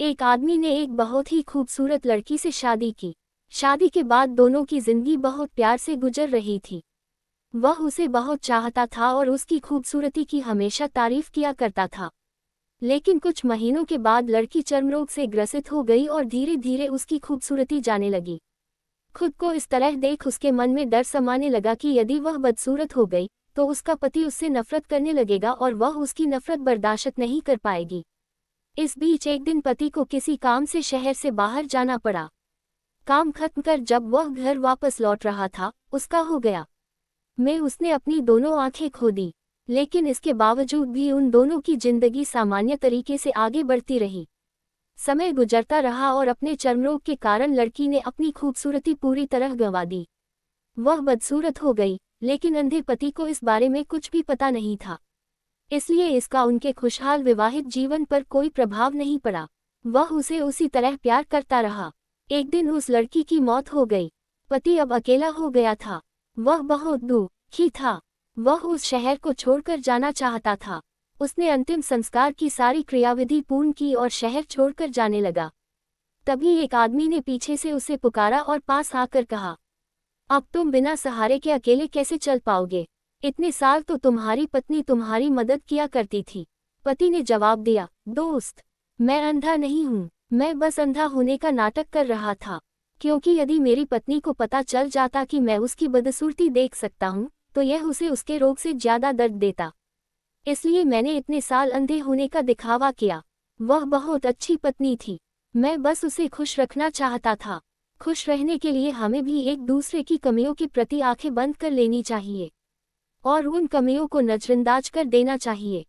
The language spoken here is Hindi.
एक आदमी ने एक बहुत ही खूबसूरत लड़की से शादी की। शादी के बाद दोनों की जिंदगी बहुत प्यार से गुजर रही थी। वह उसे बहुत चाहता था और उसकी खूबसूरती की हमेशा तारीफ किया करता था। लेकिन कुछ महीनों के बाद लड़की चर्मरोग से ग्रसित हो गई और धीरे धीरे उसकी खूबसूरती जाने लगी। खुद को इस तरह देख उसके मन में डर समाने लगा कि यदि वह बदसूरत हो गई तो उसका पति उससे नफरत करने लगेगा और वह उसकी नफरत बर्दाश्त नहीं कर पाएगी। इस बीच एक दिन पति को किसी काम से शहर से बाहर जाना पड़ा। काम खत्म कर जब वह घर वापस लौट रहा था, उसका हो गया में उसने अपनी दोनों आंखें खो दी। लेकिन इसके बावजूद भी उन दोनों की जिंदगी सामान्य तरीके से आगे बढ़ती रही। समय गुजरता रहा और अपने चर्मरोग के कारण लड़की ने अपनी खूबसूरती पूरी तरह गंवा दी। वह बदसूरत हो गई, लेकिन अंधे पति को इस बारे में कुछ भी पता नहीं था। इसलिए इसका उनके खुशहाल विवाहित जीवन पर कोई प्रभाव नहीं पड़ा। वह उसे उसी तरह प्यार करता रहा। एक दिन उस लड़की की मौत हो गई। पति अब अकेला हो गया था। वह बहुत दुखी था। वह उस शहर को छोड़कर जाना चाहता था। उसने अंतिम संस्कार की सारी क्रियाविधि पूर्ण की और शहर छोड़कर जाने लगा। तभी एक आदमी ने पीछे से उसे पुकारा और पास आकर कहा, अब तुम बिना सहारे के अकेले कैसे चल पाओगे? इतने साल तो तुम्हारी पत्नी तुम्हारी मदद किया करती थी। पति ने जवाब दिया, दोस्त, मैं अंधा नहीं हूँ, मैं बस अंधा होने का नाटक कर रहा था। क्योंकि यदि मेरी पत्नी को पता चल जाता कि मैं उसकी बदसूरती देख सकता हूँ, तो यह उसे उसके रोग से ज्यादा दर्द देता। इसलिए मैंने इतने साल अंधे होने का दिखावा किया। वह बहुत अच्छी पत्नी थी। मैं बस उसे खुश रखना चाहता था। खुश रहने के लिए हमें भी एक दूसरे की कमियों के प्रति आंखें बंद कर लेनी चाहिए और उन कमियों को नजरअंदाज कर देना चाहिए।